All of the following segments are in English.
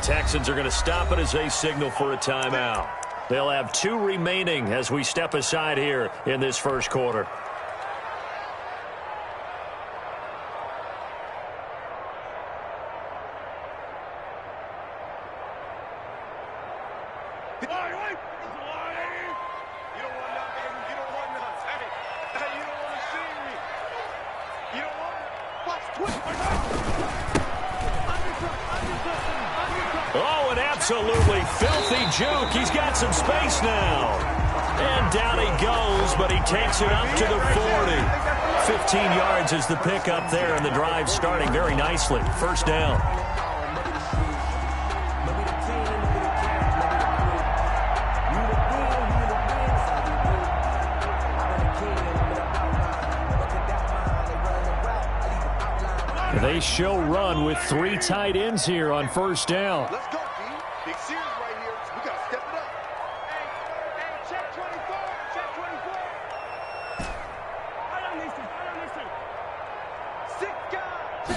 Texans are going to stop it as they signal for a timeout. They'll have 2 remaining as we step aside here in this first quarter. Oh, an absolutely filthy juke. He's got some space now. And down he goes, but he takes it up to the 40. 15 yards is the pickup there, and the drive starting very nicely. First down. They show run with 3 tight ends here on first down. Let's go, D. Big series right here. We got to step it up. Hey, check 24. Check 24. I don't listen. 6 guys.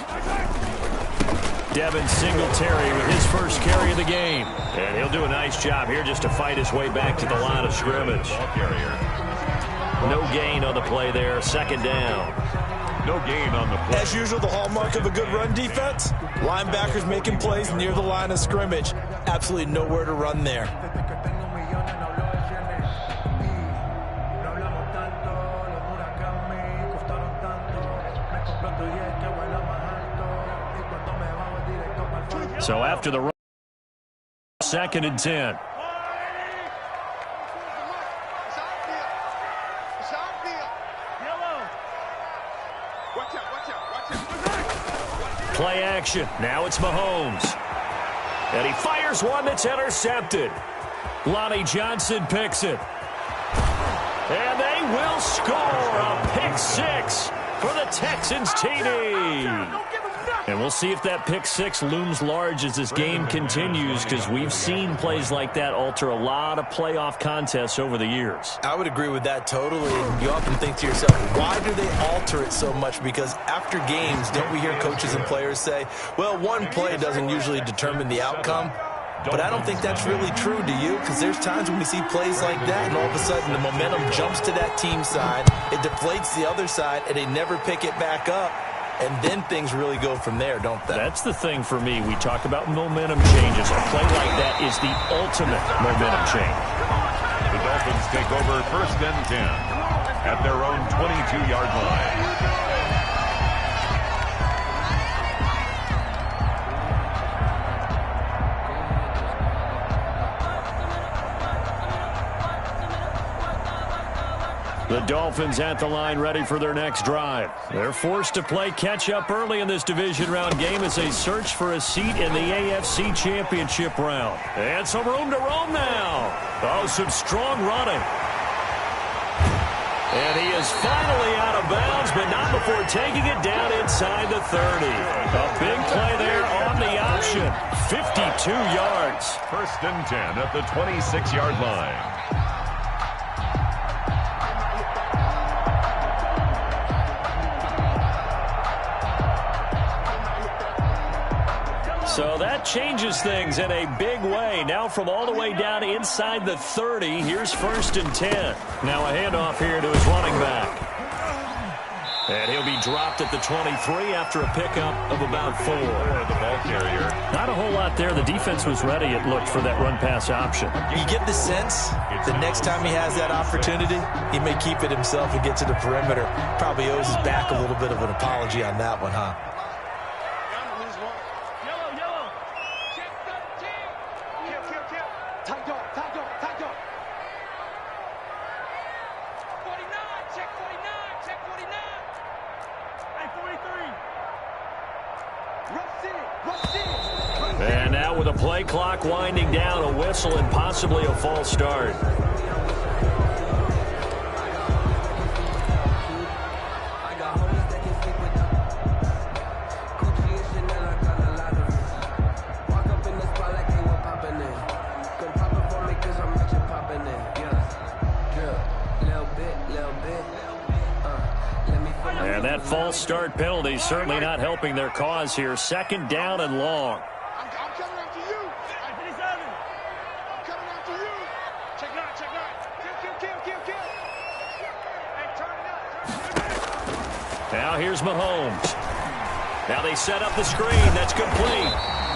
Devin Singletary with his first carry of the game. And he'll do a nice job here just to fight his way back to the line of scrimmage. No gain on the play there. Second down. No gain on the play. As usual, the hallmark of a good run defense, linebackers making plays near the line of scrimmage. Absolutely nowhere to run there. So after the run, 2nd and 10. Play action. Now it's Mahomes. And he fires one that's intercepted. Lonnie Johnson picks it. And they will score a pick 6 for the Texans TD. And we'll see if that pick 6 looms large as this game continues, because we've seen plays like that alter a lot of playoff contests over the years. I would agree with that totally. You often think to yourself, why do they alter it so much? Because after games, don't we hear coaches and players say, well, one play doesn't usually determine the outcome? But I don't think that's really true, do you? Because there's times when we see plays like that, and all of a sudden the momentum jumps to that team side, it deflates the other side, and they never pick it back up. And then things really go from there, don't they? That's the thing for me. We talk about momentum changes. A play like that is the ultimate momentum change. The Dolphins take over 1st and 10 at their own 22-yard line. The Dolphins at the line ready for their next drive. They're forced to play catch-up early in this division round game as they search for a seat in the AFC Championship round. And some room to roam now. Oh, some strong running. And he is finally out of bounds, but not before taking it down inside the 30. A big play there on the option. 52 yards. 1st and 10 at the 26-yard line. So that changes things in a big way. Now from all the way down inside the 30, here's 1st and 10. Now a handoff here to his running back. And he'll be dropped at the 23 after a pickup of about 4. The ball carrier. Not a whole lot there. The defense was ready, it looked, for that run-pass option. You get the sense the next time he has that opportunity, he may keep it himself and get to the perimeter. Probably owes his back a little bit of an apology on that one, huh? And now with a play clock winding down, a whistle and possibly a false start. And that false start penalty certainly not helping their cause here. 2nd down and long. Now here's Mahomes. Now they set up the screen. That's complete.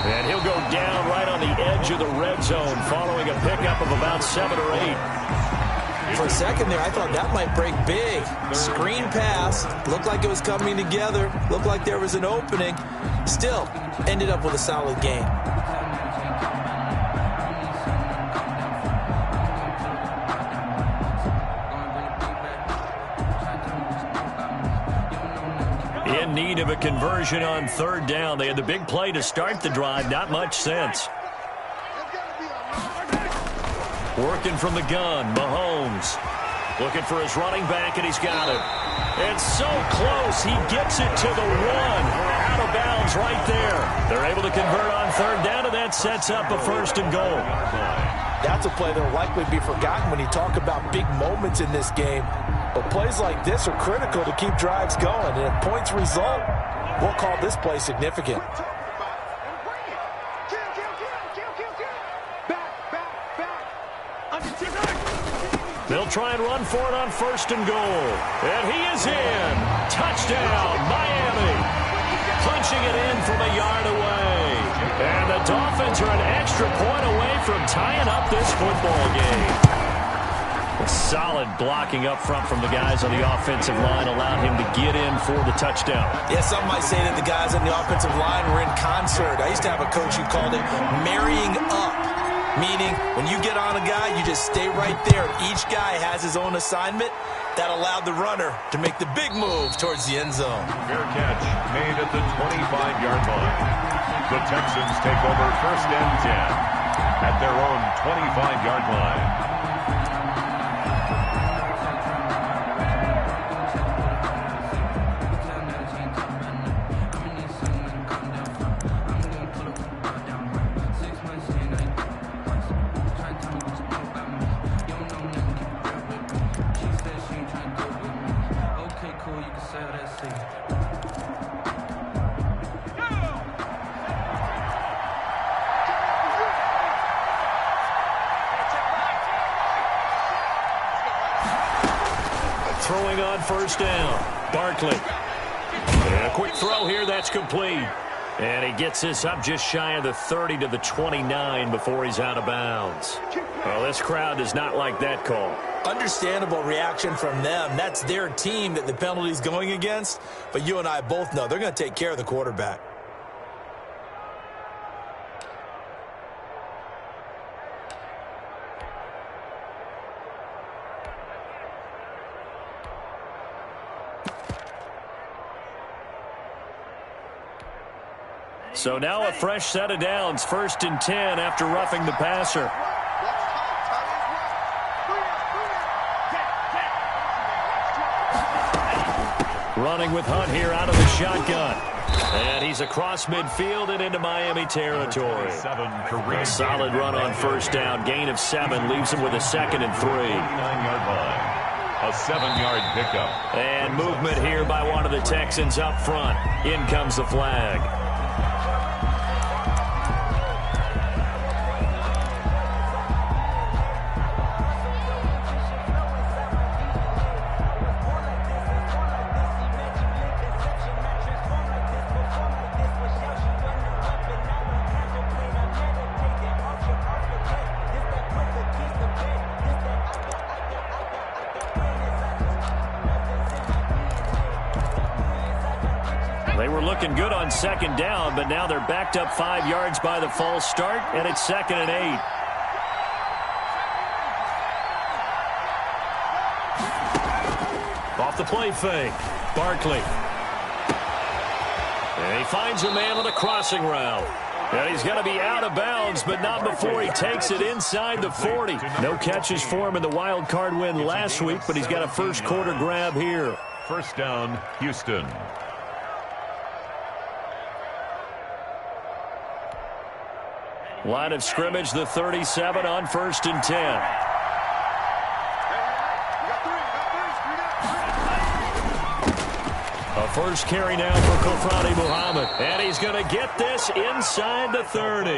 And he'll go down right on the edge of the red zone following a pickup of about 7 or 8. For a second there, I thought that might break big. Screen pass. Looked like it was coming together. Looked like there was an opening. Still, ended up with a solid game. In need of a conversion on 3rd down. They had the big play to start the drive. Not much sense. Working from the gun, Mahomes. Looking for his running back, and he's got it. And so close, he gets it to the 1. Out of bounds right there. They're able to convert on 3rd down, and that sets up a 1st and goal. That's a play that will likely be forgotten when you talk about big moments in this game. But plays like this are critical to keep drives going. And if points result, we'll call this play significant. They'll try and run for it on 1st and goal. And he is in. Touchdown, Miami. Punching it in from a yard away. And the Dolphins are an extra point away from tying up this football game. Solid blocking up front from the guys on the offensive line allowed him to get in for the touchdown. Yeah, some might say that the guys on the offensive line were in concert. I used to have a coach who called it marrying up, meaning when you get on a guy, you just stay right there. Each guy has his own assignment. That allowed the runner to make the big move towards the end zone. Fair catch made at the 25-yard line. The Texans take over 1st and 10 at their own 25-yard line. Throwing on 1st down. Barkley. And a quick throw here. That's complete. And he gets this up just shy of the 30 to the 29 before he's out of bounds. Well, this crowd does not like that call. Understandable reaction from them. That's their team that the penalty's going against. But you and I both know they're going to take care of the quarterback. So now a fresh set of downs, 1st and 10 after roughing the passer. Running with Hunt here out of the shotgun. And he's across midfield and into Miami territory. A solid run on 1st down. Gain of 7 leaves him with a 2nd and 3. 29-yard line. A 7-yard pickup. And movement here by one of the Texans up front. In comes the flag. They were looking good on 2nd down, but now they're backed up 5 yards by the false start, and it's 2nd and 8. Off the play fake, Barkley. And he finds a man on the crossing route. And he's going to be out of bounds, but not before he takes it inside the 40. No catches for him in the wild card win last week, but he's got a first quarter grab here. 1st down, Houston. Line of scrimmage, the 37 on 1st and 10. A first carry now for Kofrani Muhammad. And he's going to get this inside the 30.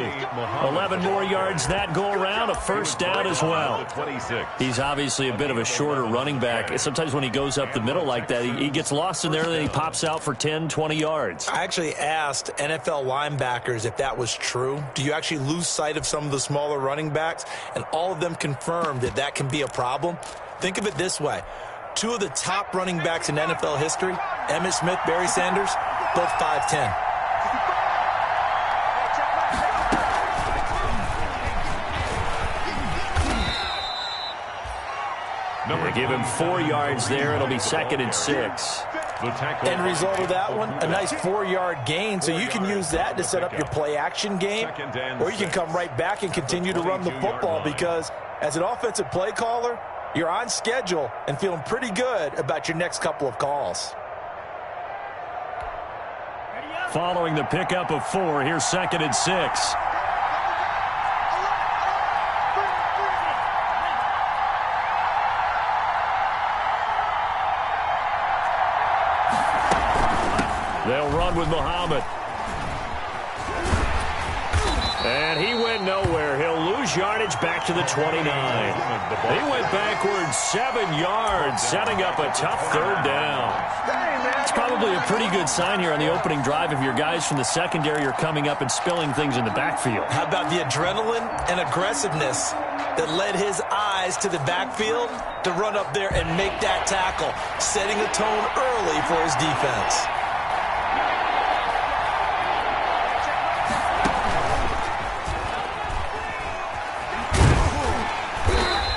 11 more yards that go around, a first down as well. He's obviously a bit of a shorter running back. Sometimes when he goes up the middle like that, he gets lost in there, and then he pops out for 10, 20 yards. I actually asked NFL linebackers if that was true. Do you actually lose sight of some of the smaller running backs? And all of them confirmed that that can be a problem. Think of it this way. Two of the top running backs in NFL history, Emmitt Smith, Barry Sanders, both 5'10". Give him 4 yards there. It'll be 2nd and 6. End result of that one, a nice 4-yard gain, so you can use that to set up your play-action game, or you can come right back and continue to run the football because as an offensive play caller, you're on schedule and feeling pretty good about your next couple of calls. Following the pickup of 4, here's 2nd and 6. They'll run with Muhammad. And he went nowhere. He'll lose yardage back to the 29. He went backwards 7 yards, setting up a tough 3rd down. It's probably a pretty good sign here on the opening drive if your guys from the secondary are coming up and spilling things in the backfield. How about the adrenaline and aggressiveness that led his eyes to the backfield to run up there and make that tackle, setting a tone early for his defense.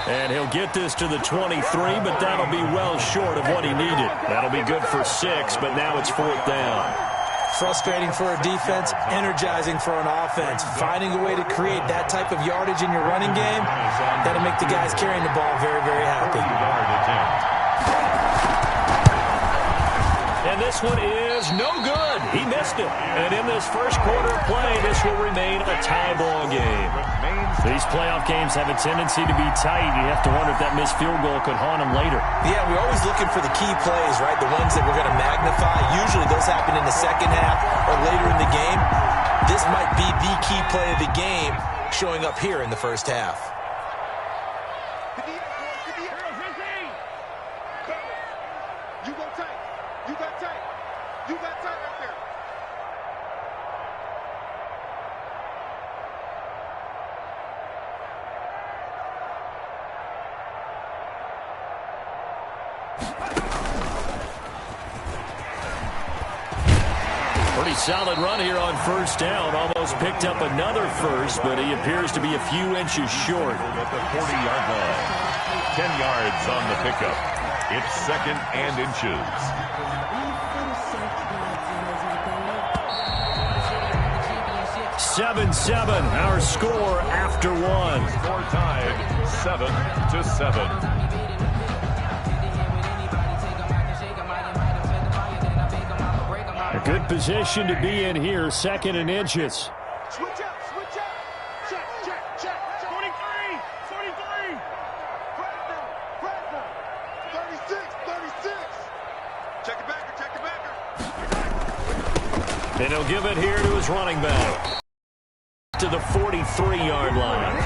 And he'll get this to the 23, but that'll be well short of what he needed. That'll be good for 6, but now it's 4th down. Frustrating for a defense, energizing for an offense. Finding a way to create that type of yardage in your running game, that'll make the guys carrying the ball very, very happy. And this one is no good. He missed it. And in this first quarter of play, this will remain a tie ball game. These playoff games have a tendency to be tight. You have to wonder if that missed field goal could haunt them later. Yeah, we're always looking for the key plays, right? The ones that we're going to magnify. Usually those happen in the second half or later in the game. This might be the key play of the game showing up here in the first half. You go tight. You got tight. You got tight right there. Pretty solid run here on first down. Almost picked up another first, but he appears to be a few inches short. At the 40-yard line. 10 yards on the pickup. It's 2nd and inches. Seven, our score after 1. Score tied 7-7. A good position to be in here, 2nd and inches. Switch up, switch up. Check, check, check. 23, 23. Preston, 36, 36. Check it backer, check it backer. And he'll give it here to his running back. To the 43-yard line.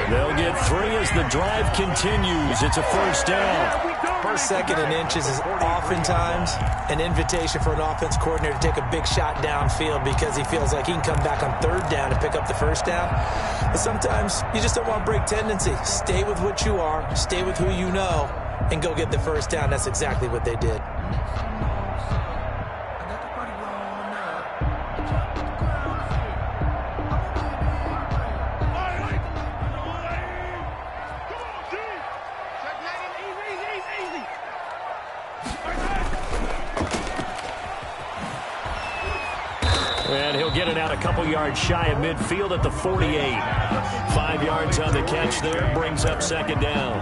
They'll get 3 as the drive continues. It's a first down. First, 2nd, and inches is oftentimes an invitation for an offense coordinator to take a big shot downfield because he feels like he can come back on 3rd down and pick up the first down. But sometimes you just don't want to break tendency. Stay with what you are, stay with who you know, and go get the first down. That's exactly what they did. And he'll get it out a couple yards shy of midfield at the 48. 5 yards on the catch there, brings up 2nd down.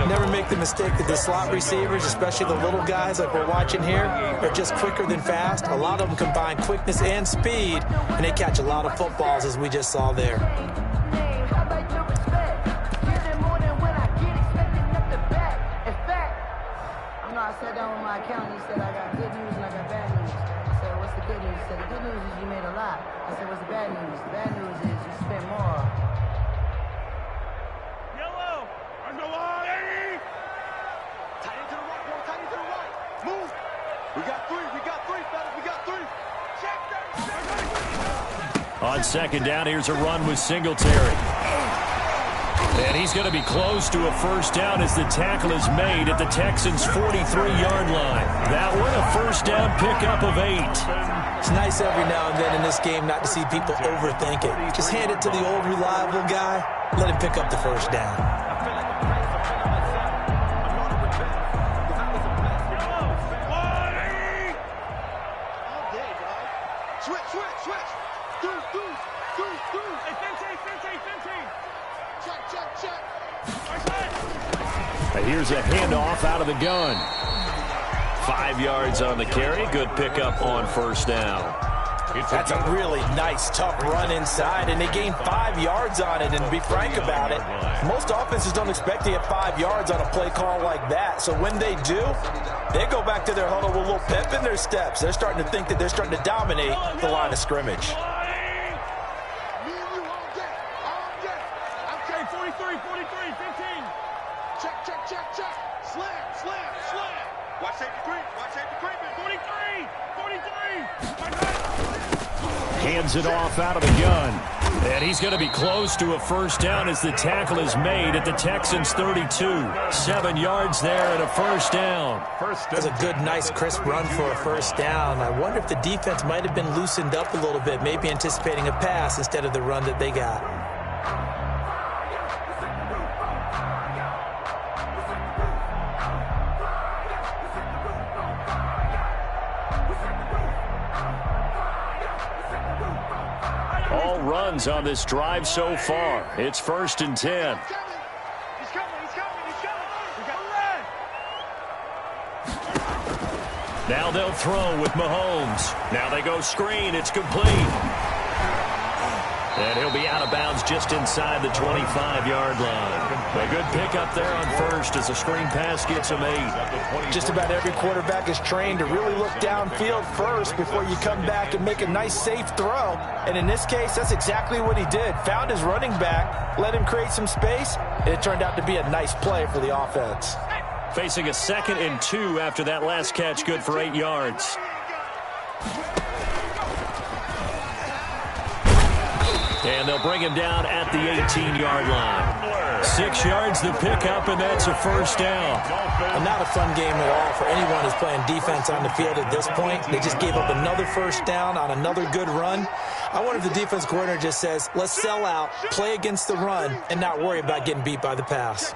Never make the mistake that the slot receivers, especially the little guys like we're watching here, are just quicker than fast. A lot of them combine quickness and speed, and they catch a lot of footballs as we just saw there. I sat down with my accountant. He said I got good news and I got bad news. good news. He said, the good news is you made a lot. I said, what's the bad news? The bad news is you spent more. Yellow! There's no line! Tight into the right, boy. Tight into the right. Move! We got three, fellas. We got three. Check that. On second down, here's a run with Singletary. And he's going to be close to a first down as the tackle is made at the Texans' 43-yard line. That one, a first down pickup of 8. It's nice every now and then in this game not to see people overthink it. Just hand it to the old reliable guy. Let him pick up the first down. Switch. Here's a handoff out of the gun. 5 yards on the carry. Good pickup on first down. That's a really nice, tough run inside, and they gained 5 yards on it. And to be frank about it, most offenses don't expect to get 5 yards on a play call like that. So when they do, they go back to their huddle with a little pep in their steps. They're starting to think that they're starting to dominate the line of scrimmage. Okay, 43, 15. Check. Slam. Watch safety creep, man. 43. Hands it off out of the gun. And he's going to be close to a first down as the tackle is made at the Texans' 32. 7 yards there and a first down. That's a good, nice, crisp run for a first down. I wonder if the defense might have been loosened up a little bit, maybe anticipating a pass instead of the run that they got. Runs on this drive so far. It's 1st and 10. He's coming. We got the Now they'll throw with Mahomes. Now they go screen. It's complete. And he'll be out of bounds just inside the 25-yard line. A good pickup there on first as a screen pass gets him 8. Just about every quarterback is trained to really look downfield first before you come back and make a nice, safe throw. And in this case, that's exactly what he did. Found his running back, let him create some space, and it turned out to be a nice play for the offense. Facing a 2nd and 2 after that last catch, good for 8 yards. And they'll bring him down at the 18-yard line. 6 yards the pickup, and that's a first down. And not a fun game at all for anyone who's playing defense on the field at this point. They just gave up another first down on another good run. I wonder if the defense coordinator just says, let's sell out, play against the run, and not worry about getting beat by the pass.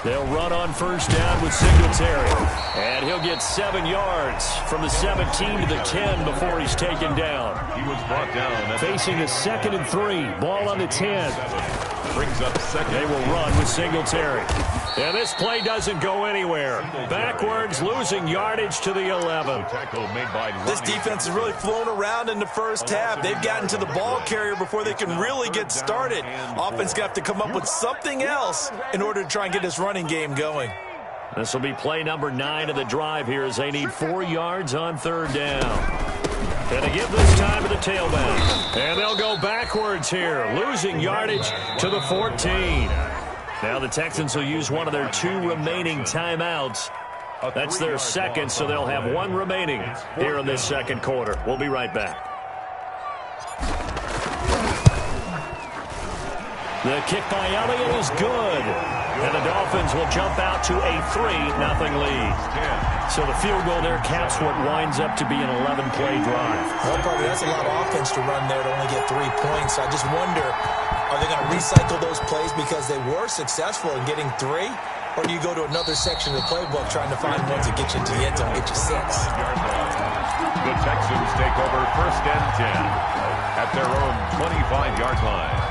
They'll run on first down with Singletary. And he'll get 7 yards from the 17 to the 10 before he's taken down. He was brought down. Facing a 2nd and 3. Ball on the 10. Brings up second. They will run with Singletary. And this play doesn't go anywhere. Backwards, losing yardage to the 11. This defense has really flown around in the first half. They've gotten to the ball carrier before they can really get started. Offense going to have to come up with something else in order to try and get this running game going. This will be play number 9 of the drive here as they need 4 yards on 3rd down. And they give this time to the tailback. And they'll go backwards here, losing yardage to the 14. Now the Texans will use one of their 2 remaining timeouts. That's their second, so they'll have 1 remaining here in this second quarter. We'll be right back. The kick by Elliott is good. And the Dolphins will jump out to a 3-0 lead. So the field goal there caps what winds up to be an 11-play drive. Well, probably that's a lot of offense to run there to only get 3 points. I just wonder, are they going to recycle those plays because they were successful in getting 3? Or do you go to another section of the playbook trying to find ones that get you into the end zone, get you 6? The Texans take over 1st and 10 at their own 25-yard line.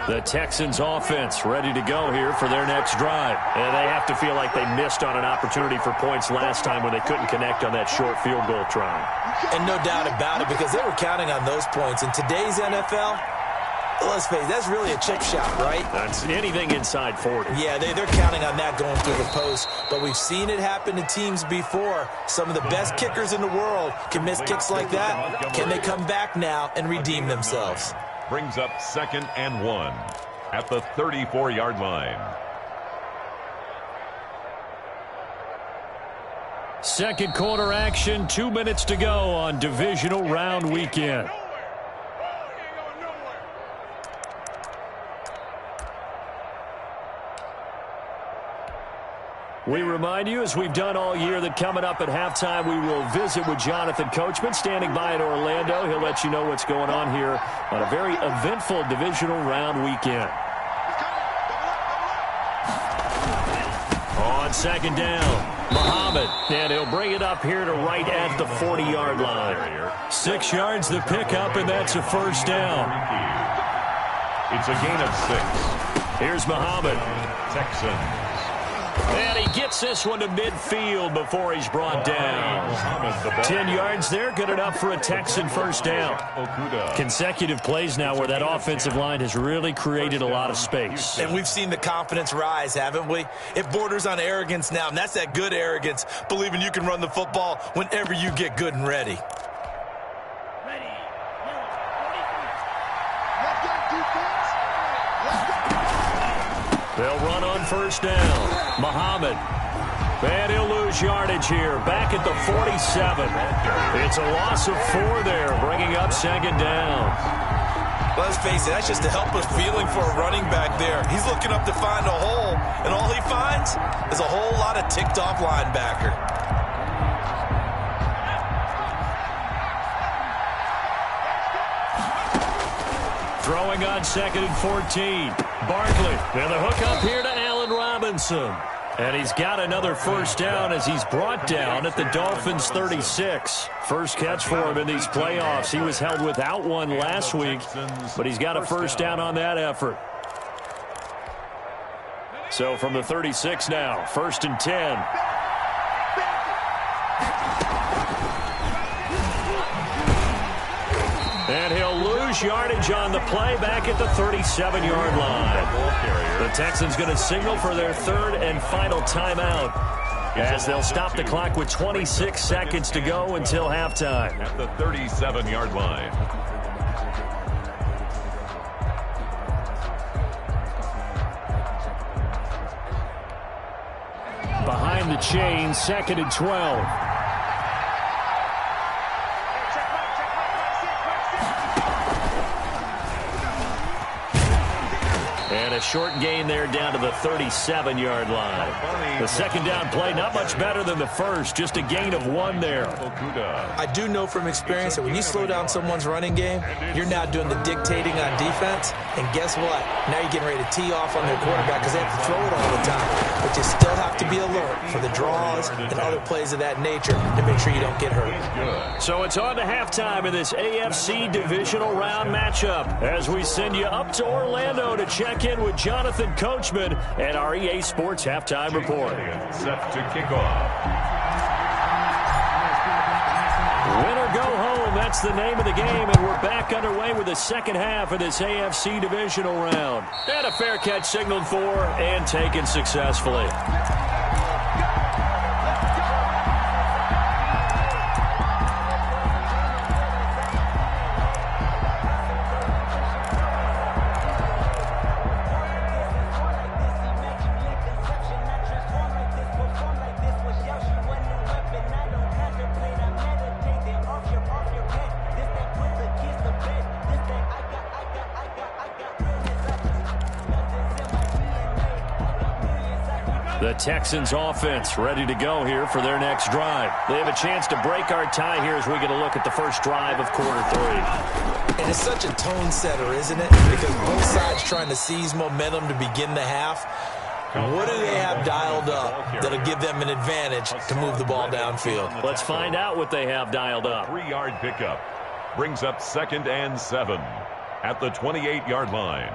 The Texans offense ready to go here for their next drive. And they have to feel like they missed on an opportunity for points last time when they couldn't connect on that short field goal try. And no doubt about it, because they were counting on those points. In today's NFL, let's face it, that's really a chip shot, right? That's anything inside 40. Yeah, they're counting on that going through the post. But we've seen it happen to teams before. Some of the best kickers in the world can miss kicks like that. Can they come back now and redeem themselves? Brings up 2nd and 1 at the 34-yard line. Second quarter action, 2 minutes to go on divisional round weekend. We remind you, as we've done all year, that coming up at halftime, we will visit with Jonathan Coachman, standing by in Orlando. He'll let you know what's going on here on a very eventful divisional round weekend. On second down, Muhammad, and he'll bring it up here to right at the 40-yard line. 6 yards the pickup, and that's a first down. It's a gain of 6. Here's Muhammad. Texans. And he gets this one to midfield before he's brought down. 10 yards there, good enough for a Texan first down. Consecutive plays now where that offensive line has really created a lot of space. And we've seen the confidence rise, haven't we? It borders on arrogance now, and that's that good arrogance, believing you can run the football whenever you get good and ready. They'll run on first down. Muhammad. And he'll lose yardage here. Back at the 47. It's a loss of 4 there, bringing up second down. Let's face it, that's just a helpless feeling for a running back there. He's looking up to find a hole, and all he finds is a whole lot of ticked-off linebacker. Throwing on second and 14. Barkley. And the hook up here to Allen Robinson. And he's got another first down as he's brought down at the Dolphins' 36. First catch for him in these playoffs. He was held without one last week, but he's got a first down on that effort. So from the 36 now, 1st and 10. And he'll lose yardage on the play back at the 37-yard line. The Texans going to signal for their 3rd and final timeout as they'll stop the clock with 26 seconds to go until halftime. At the 37-yard line. Behind the chain, 2nd and 12. And a short gain there down to the 37-yard line. The second down play, not much better than the first, just a gain of 1 there. I do know from experience that when you slow down someone's running game, you're now doing the dictating on defense. And guess what? Now you're getting ready to tee off on their quarterback because they have to throw it all the time. But you still have to be alert for the draws and other plays of that nature to make sure you don't get hurt. So it's on to halftime in this AFC divisional round matchup as we send you up to Orlando to check in with Jonathan Coachman and our EA Sports Halftime Report. Set to kick off. Win or go home, that's the name of the game, and we're back underway with the second half of this AFC divisional round. And a fair catch signaled for and taken successfully. The Texans offense ready to go here for their next drive. They have a chance to break our tie here as we get a look at the first drive of quarter 3. And it's such a tone setter, isn't it? Because both sides trying to seize momentum to begin the half. What do they have dialed up that'll give them an advantage to move the ball downfield? Let's find out what they have dialed up. 3-yard pickup brings up 2nd and 7 at the 28-yard line.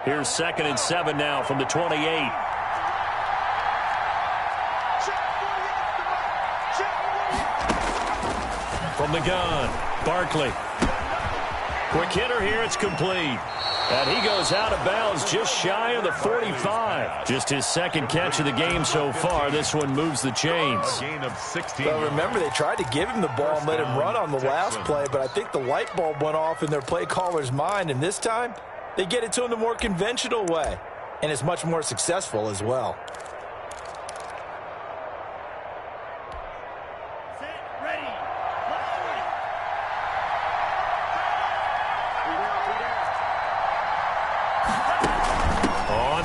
Here's 2nd and 7 now from the 28. From the gun, Barkley. Quick hitter here, it's complete. And he goes out of bounds just shy of the 45. Just his 2nd catch of the game so far. This one moves the chains. Well, remember, they tried to give him the ball and let him run on the last play, but I think the light bulb went off in their play caller's mind, and this time they get it to him the more conventional way, and it's much more successful as well.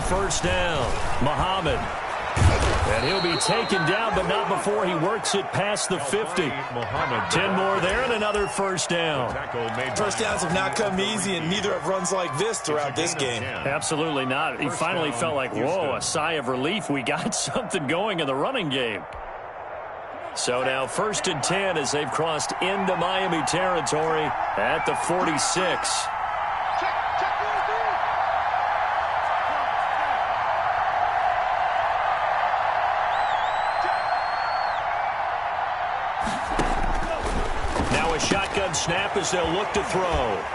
First down, Muhammad. And he'll be taken down, but not before he works it past the 50. 10 more there and another first down. First downs have not come easy, and neither have runs like this throughout this game. Absolutely not. He finally felt like, whoa, a sigh of relief. We got something going in the running game. So now 1st and 10 as they've crossed into Miami territory at the 46. Shotgun snap as they'll look to throw.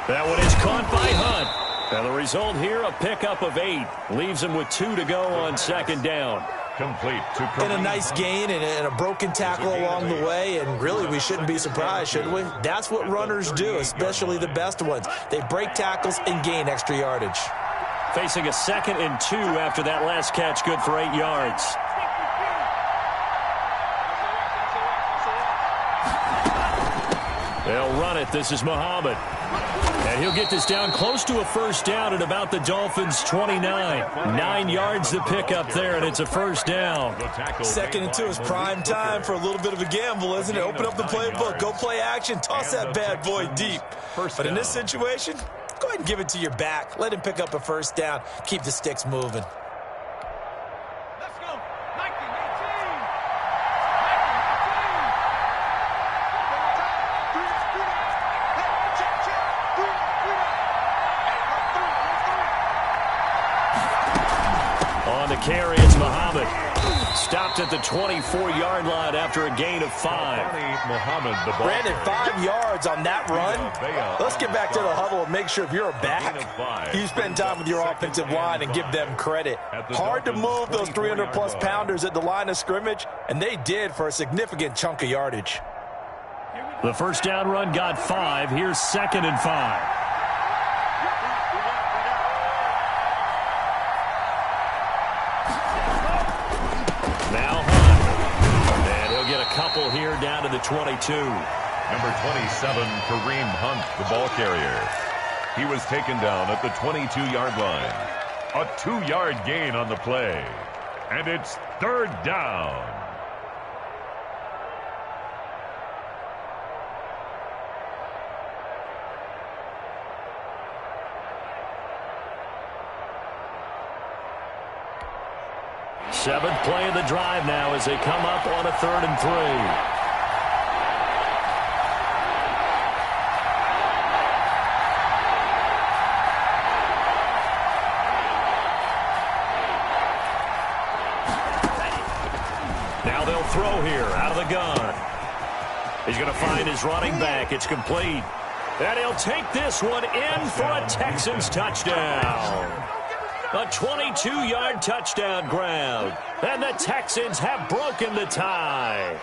That one is caught by Hunt. And the result here, a pickup of 8. Leaves him with 2 to go on 2nd down. Complete to and a nice gain and a broken tackle along the way, and really we shouldn't be surprised, should we? That's what runners do, especially the best ones. They break tackles and gain extra yardage. Facing a 2nd and 2 after that last catch, good for 8 yards. They'll run it. This is Muhammad. And he'll get this down close to a first down at about the Dolphins' 29. 9 yards to pick up there, and it's a first down. 2nd and 2 is prime time for a little bit of a gamble, isn't it? Open up the playbook. Go play action. Toss that bad boy deep. But in this situation, go ahead and give it to your back. Let him pick up a first down. Keep the sticks moving. Carry, it's Muhammad. Stopped at the 24-yard line after a gain of 5. Brandon, 5 yards on that run. Let's get back to the huddle and make sure if you're a back, you spend time with your offensive line and give them credit. Hard to move those 300-plus pounders at the line of scrimmage, and they did for a significant chunk of yardage. The first down run got 5. Here's 2nd and 5. Couple here down to the 22. Number 27, Kareem Hunt, the ball carrier. He was taken down at the 22-yard line. A 2-yard gain on the play. And it's 3rd down. Seventh play of the drive now as they come up on a 3rd and 3. Now they'll throw here out of the gun. He's going to find his running back. It's complete. And he'll take this one in for a Texans touchdown. A 22-yard touchdown grab. And the Texans have broken the tie.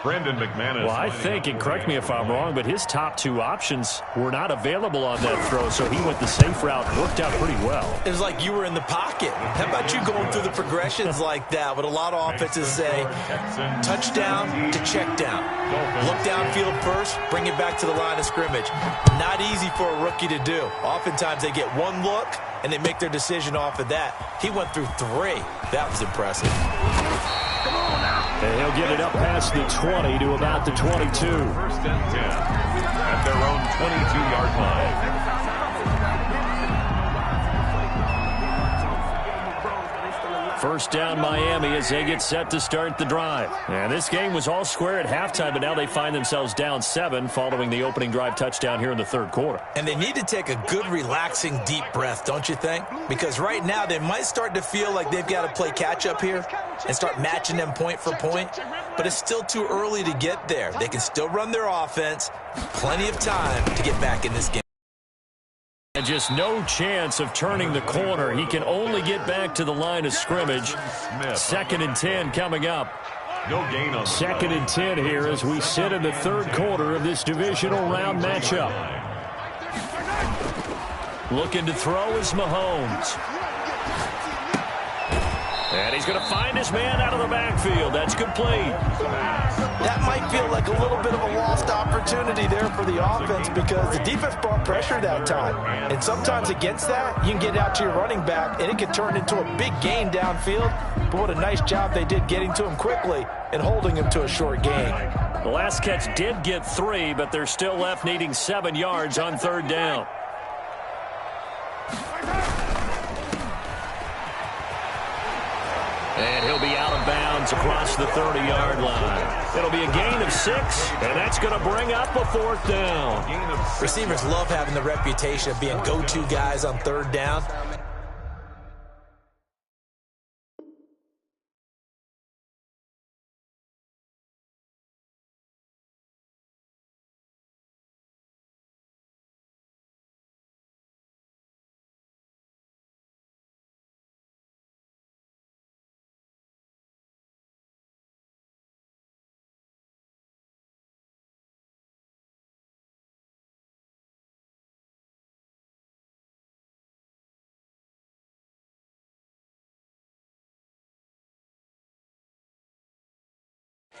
Brendan McManus. Well, I think, and correct me if I'm wrong, but his top 2 options were not available on that throw, so he went the safe route. Worked out pretty well. It was like you were in the pocket. How about you going through the progressions like that? What a lot of offenses say, touchdown to check down. Look downfield first, bring it back to the line of scrimmage. Not easy for a rookie to do. Oftentimes they get one look, and they make their decision off of that. He went through 3. That was impressive. And he'll get it up past the 20 to about the 22. 1st and 10 at their own 22-yard line. First down Miami as they get set to start the drive. And this game was all square at halftime, but now they find themselves down 7 following the opening drive touchdown here in the third quarter. And they need to take a good, relaxing, deep breath, don't you think? Because right now they might start to feel like they've got to play catch-up here and start matching them point for point. But it's still too early to get there. They can still run their offense. Plenty of time to get back in this game. And just no chance of turning the corner. He can only get back to the line of scrimmage. 2nd and 10 coming up. No gain on 2nd and 10 here as we sit in the third quarter of this divisional round matchup. Looking to throw is Mahomes. And he's going to find his man out of the backfield. That's complete. That might feel like a little bit of a lost opportunity there for the offense because the defense brought pressure that time. And sometimes against that, you can get out to your running back, and it can turn into a big gain downfield. But what a nice job they did getting to him quickly and holding him to a short gain. The last catch did get 3, but they're still left needing 7 yards on third down. And he'll be out of bounds across the 30-yard line. It'll be a gain of 6, and that's going to bring up a 4th down. Receivers love having the reputation of being go-to guys on third down.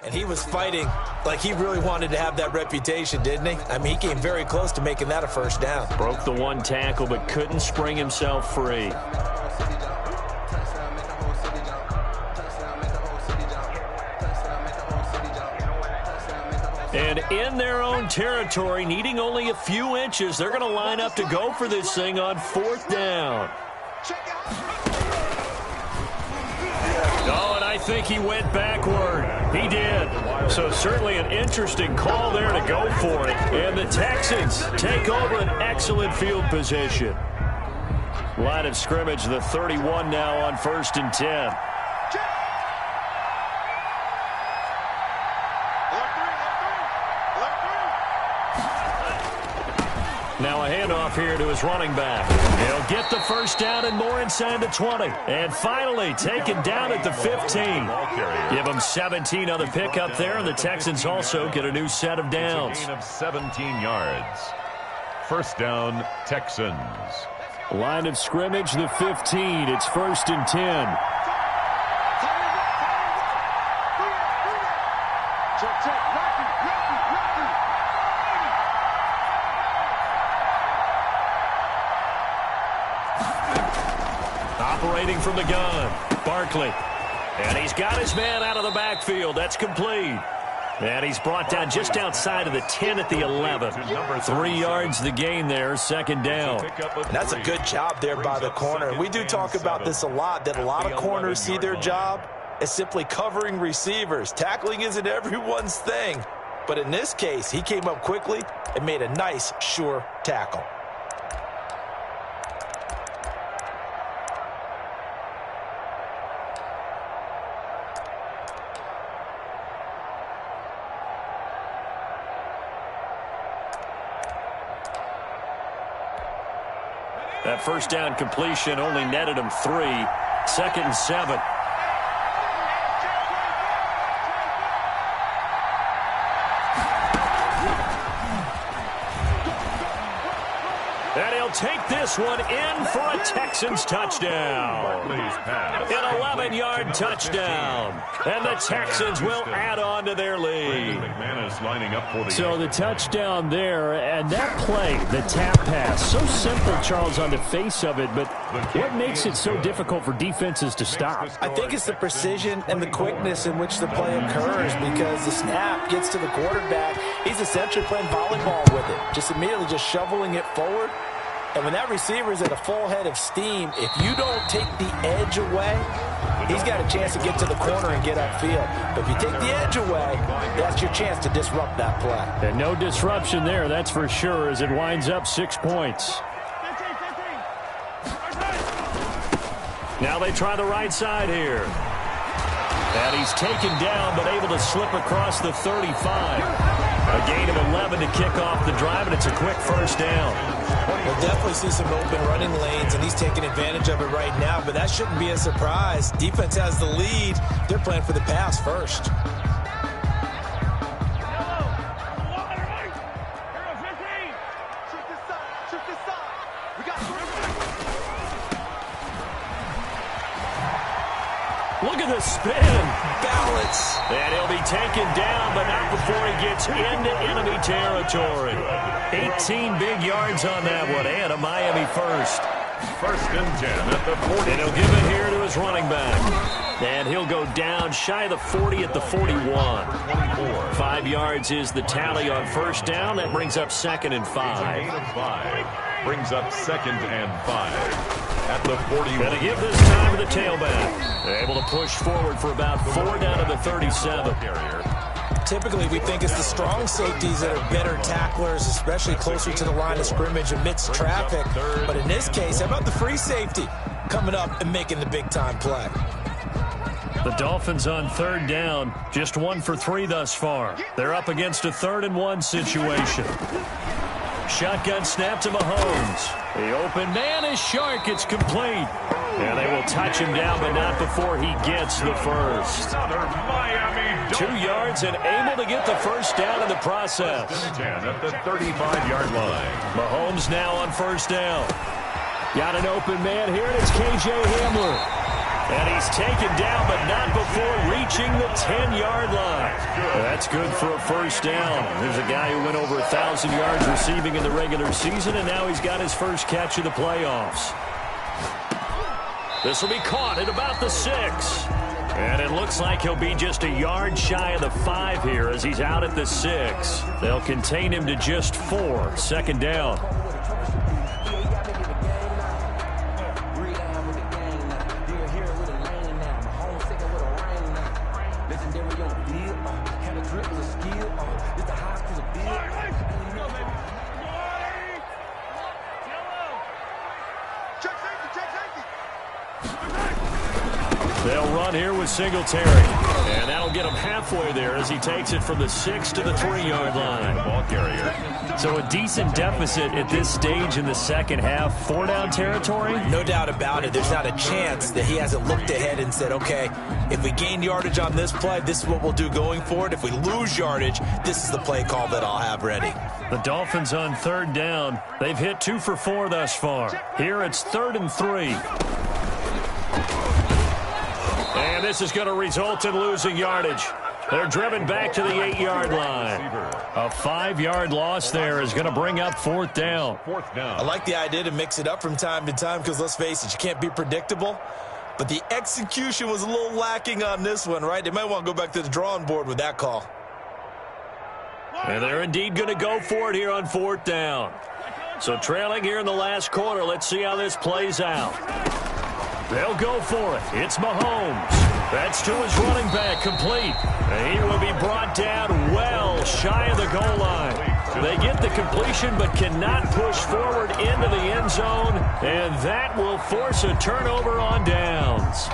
And he was fighting like he really wanted to have that reputation, didn't he? I mean, he came very close to making that a first down. Broke the 1 tackle, but couldn't spring himself free. And in their own territory, needing only a few inches, they're going to line up to go for this thing on 4th down. Oh, and I think he went backward. He did. So certainly an interesting call there to go for it. And the Texans take over an excellent field position. Line of scrimmage, the 31 now on 1st and 10. Now a handoff here to his running back. He'll get the first down and more inside the 20. And finally taken down at the 15. Give him 17 on the pickup there, and the Texans also get a new set of downs. A gain of 17 yards. First down, Texans. Line of scrimmage, the 15. It's 1st and 10. Operating from the gun, Barkley. And he's got his man out of the backfield. That's complete. And he's brought down just outside of the 10 at the 11. 3 yards the gain there, 2nd down. And that's a good job there by the corner. We do talk about this a lot, that a lot of corners see their job as simply covering receivers. Tackling isn't everyone's thing. But in this case, he came up quickly and made a nice, sure tackle. That first down completion only netted him 3. 2nd and 7. And he'll take this one in for a Texans touchdown. An 11-yard touchdown. And the Texans will add on to their lead. So the touchdown there, and that play, the tap pass, so simple, Charles, on the face of it, but what makes it so difficult for defenses to stop? I think it's the precision and the quickness in which the play occurs, because the snap gets to the quarterback. He's essentially playing volleyball with it, just immediately just shoveling it forward. And when that receiver is at a full head of steam, if you don't take the edge away, he's got a chance to get to the corner and get upfield. But if you take the edge away, that's your chance to disrupt that play. And no disruption there, that's for sure, as it winds up 6 points. Now they try the right side here. And he's taken down, but able to slip across the 35. A gain of 11 to kick off the drive, and it's a quick first down. We'll definitely see some open running lanes, and he's taking advantage of it right now, but that shouldn't be a surprise. Defense has the lead. They're playing for the pass first. Look at the spin. Balance. And he'll be taken down, but not before he gets into enemy territory. 18 big yards on that one, and a Miami first. First and 10 at the 40. And he'll give it here to his running back. And he'll go down shy of the 40 at the 41. 24. 5 yards is the tally on first down. That brings up 2nd and 5. Gain of 5. Brings up 2nd and 5. At the 41. Going to give this time to the tailback. They're able to push forward for about 4 down to the 37. Typically, we think it's the strong safeties that are better tacklers, especially closer to the line of scrimmage amidst traffic. But in this case, how about the free safety coming up and making the big-time play? The Dolphins on 3rd down, just 1 for 3 thus far. They're up against a 3rd and 1 situation. Shotgun snap to Mahomes. The open man is Shark. It's complete. And they will touch him down, but not before he gets the first. 2 yards and able to get the first down in the process. 10 at the 35-yard line. Mahomes now on first down. Got an open man here, and it's K.J. Hamler. And he's taken down, but not before reaching the 10-yard line. That's good for a first down. There's a guy who went over 1,000 yards receiving in the regular season, and now he's got his first catch of the playoffs. This will be caught at about the 6. And it looks like he'll be just a yard shy of the 5 here as he's out at the 6. They'll contain him to just 4. 2nd down. They'll run here with Singletary. And that'll get him halfway there as he takes it from the 6 to the 3-yard line. Ball carrier. So a decent deficit at this stage in the second half. 4-down territory? No doubt about it. There's not a chance that he hasn't looked ahead and said, okay, if we gain yardage on this play, this is what we'll do going forward. If we lose yardage, this is the play call that I'll have ready. The Dolphins on 3rd down. They've hit 2 for 4 thus far. Here it's 3rd and 3. And this is going to result in losing yardage. They're driven back to the 8-yard line. A 5-yard loss there is going to bring up 4th down. I like the idea to mix it up from time to time because, let's face it, you can't be predictable. But the execution was a little lacking on this one, right? They might want to go back to the drawing board with that call. And they're indeed going to go for it here on 4th down. So trailing here in the last quarter, let's see how this plays out. They'll go for it. It's Mahomes. That's to his running back, complete. And he will be brought down well shy of the goal line. They get the completion but cannot push forward into the end zone, and that will force a turnover on downs.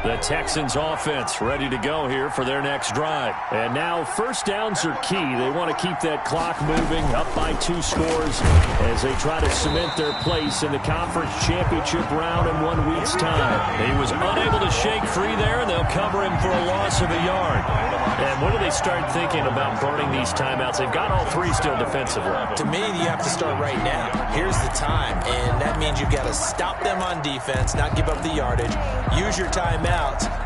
The Texans offense ready to go here for their next drive. And now first downs are key. They want to keep that clock moving, up by 2 scores as they try to cement their place in the conference championship round in 1 week's time. He was unable to shake free there, and they'll cover him for a loss of a yard. And when do they start thinking about burning these timeouts? They've got all 3 still defensively. To me, you have to start right now. Here's the time, and that means you've got to stop them on defense, not give up the yardage, use your timeout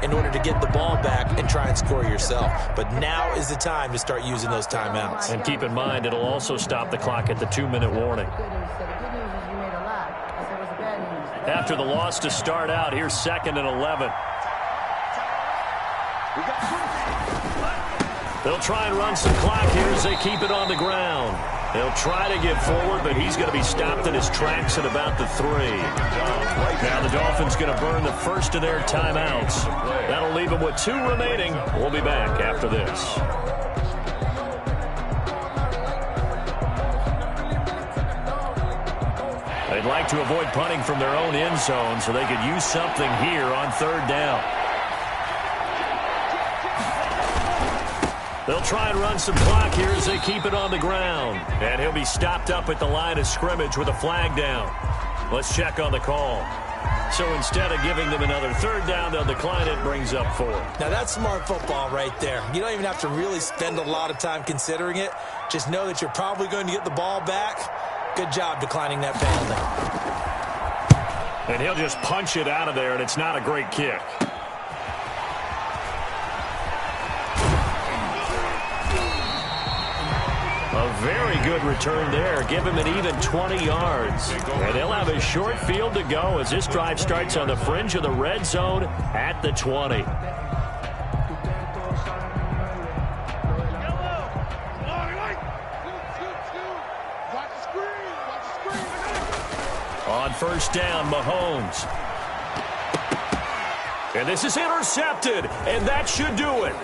in order to get the ball back and try and score yourself. But now is the time to start using those timeouts. And keep in mind, it'll also stop the clock at the 2-minute warning. After the loss to start out, here's 2nd and 11. They'll try and run some clock here as they keep it on the ground. They'll try to get forward, but he's going to be stopped in his tracks at about the 3. Now the Dolphins going to burn the first of their timeouts. That'll leave them with 2 remaining. We'll be back after this. They'd like to avoid punting from their own end zone so they could use something here on 3rd down. They'll try and run some clock here as they keep it on the ground. And he'll be stopped up at the line of scrimmage with a flag down. Let's check on the call. So instead of giving them another 3rd down, they'll decline it, brings up 4. Now that's smart football right there. You don't even have to really spend a lot of time considering it. Just know that you're probably going to get the ball back. Good job declining that penalty. And he'll just punch it out of there, and it's not a great kick. A very good return there. Give him an even 20 yards. And they'll have a short field to go as this drive starts on the fringe of the red zone at the 20. On 1st down, Mahomes. And this is intercepted, and that should do it.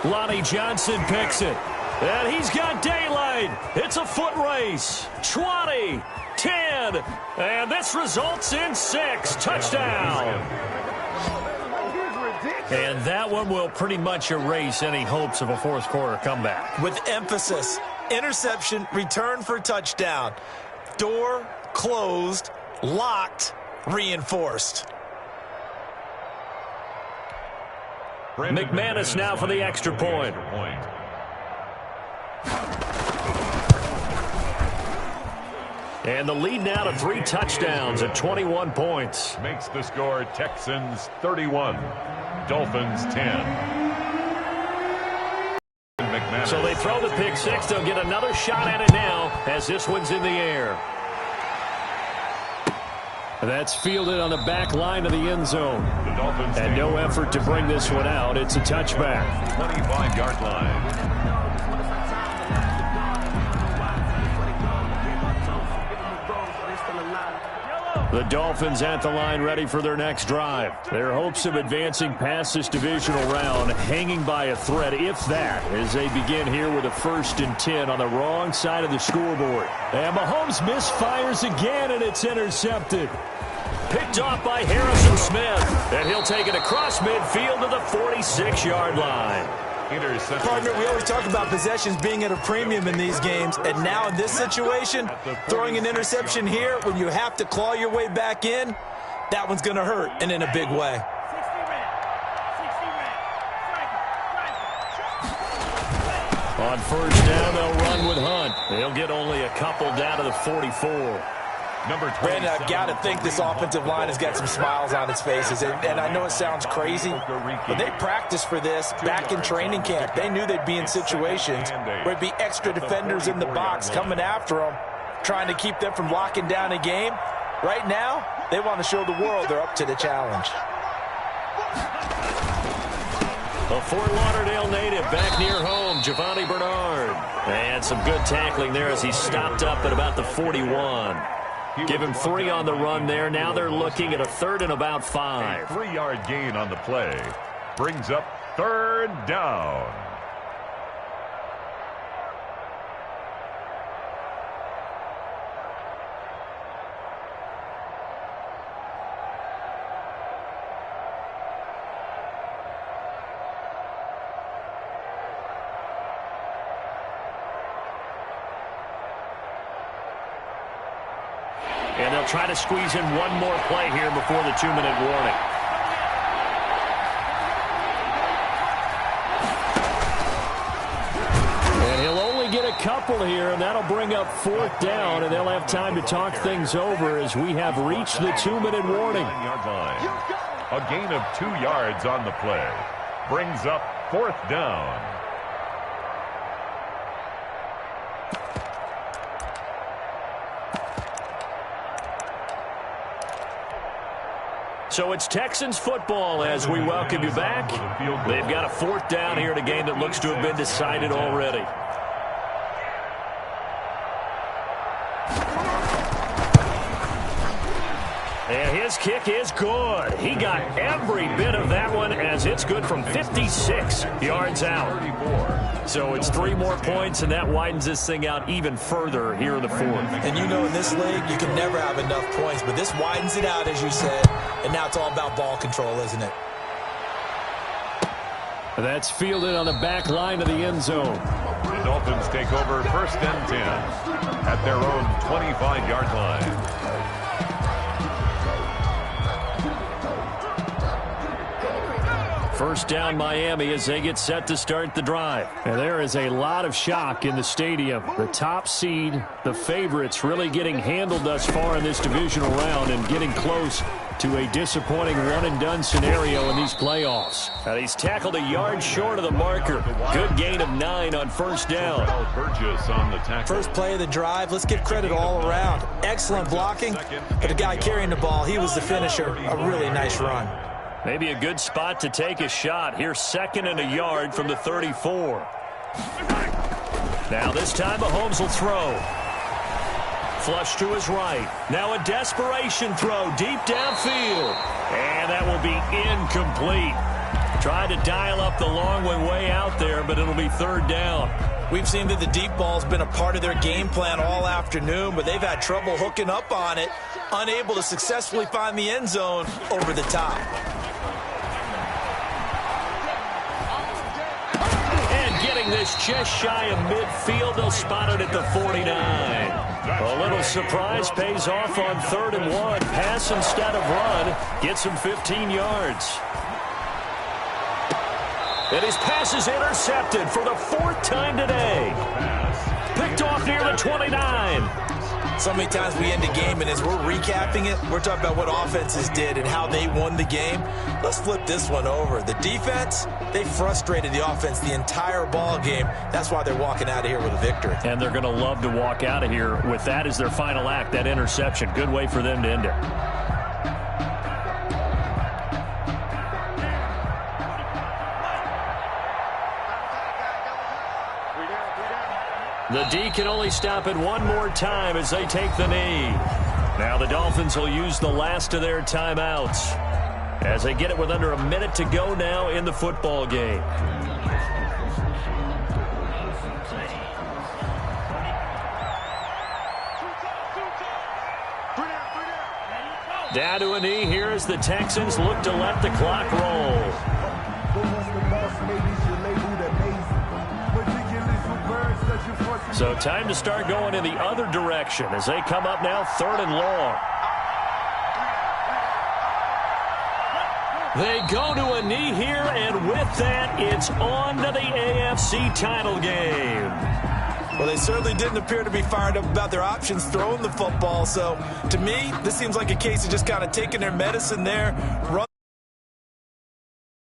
Lonnie Johnson picks it. And he's got daylight. It's a foot race. 20, 10, and this results in 6. Touchdown. And that one will pretty much erase any hopes of a 4th quarter comeback. With emphasis, interception, return for touchdown. Door closed, locked, reinforced. McManus now for the extra point. And the lead now to 3 touchdowns at 21 points. Makes the score Texans 31, Dolphins 10. So they throw the pick 6. They'll get another shot at it now as this one's in the air. That's fielded on the back line of the end zone. And no effort to bring this one out. It's a touchback. 25-yard line. The Dolphins at the line ready for their next drive. Their hopes of advancing past this divisional round hanging by a thread, if that, as they begin here with a 1st and 10 on the wrong side of the scoreboard. And Mahomes misfires again, and it's intercepted. Picked off by Harrison Smith. And he'll take it across midfield to the 46-yard line. Partner, we always talk about possessions being at a premium in these games, and now in this situation, throwing an interception here when you have to claw your way back in, that one's going to hurt, and in a big way. On 1st down, they'll run with Hunt. They'll get only a couple down to the 44. Brandon, I've got to think this offensive line has got some smiles on its faces. And I know it sounds crazy, but they practiced for this back in training camp. They knew they'd be in situations where it'd be extra defenders in the box coming after them, trying to keep them from locking down a game. Right now, they want to show the world they're up to the challenge. A Fort Lauderdale native back near home, Giovanni Bernard. And some good tackling there as he stopped up at about the 41. Give him 3 on the run there. Now they're looking at a 3rd and about 5. A 3-yard gain on the play brings up 3rd down. And they'll try to squeeze in one more play here before the 2-minute warning. And he'll only get a couple here, and that'll bring up 4th down, and they'll have time to talk things over as we have reached the 2-minute warning. A gain of 2 yards on the play brings up 4th down. So it's Texans football as we welcome you back. They've got a 4th down here in a game that looks to have been decided already. And his kick is good. He got every bit of that one as it's good from 56 yards out. So it's 3 more points, and that widens this thing out even further here in the 4th. And you know in this league, you can never have enough points, but this widens it out, as you said, and now it's all about ball control, isn't it? That's fielded on the back line of the end zone. The Dolphins take over 1st and 10 at their own 25-yard line. First down Miami as they get set to start the drive. And there is a lot of shock in the stadium. The top seed, the favorites, really getting handled thus far in this divisional round and getting close to a disappointing one-and-done scenario in these playoffs. And he's tackled a yard short of the marker. Good gain of 9 on first down. First play of the drive, let's give credit all around. Excellent blocking, but the guy carrying the ball, he was the finisher. A really nice run. Maybe a good spot to take a shot. Here's 2nd and a yard from the 34. Now this time Mahomes will throw. Flush to his right. Now a desperation throw deep downfield. And that will be incomplete. Tried to dial up the long one way out there, but it'll be 3rd down. We've seen that the deep ball's been a part of their game plan all afternoon, but they've had trouble hooking up on it, unable to successfully find the end zone over the top. This just shy of midfield. They'll spot it at the 49. A little surprise pays off on 3rd and 1. Pass instead of run. Gets him 15 yards. And his pass is intercepted for the 4th time today. Picked off near the 29. So many times we end a game, and as we're recapping it, we're talking about what offenses did and how they won the game. Let's flip this one over. The defense, they frustrated the offense the entire ball game. That's why they're walking out of here with a victory. And they're going to love to walk out of here with that as their final act, that interception. Good way for them to end it. The D can only stop it one more time as they take the knee. Now the Dolphins will use the last of their timeouts as they get it with under a minute to go now in the football game. Down to a knee here as the Texans look to let the clock roll. So time to start going in the other direction as they come up now 3rd and long. They go to a knee here, and with that, it's on to the AFC title game. Well, they certainly didn't appear to be fired up about their options throwing the football. So, to me, this seems like a case of just kind of taking their medicine there.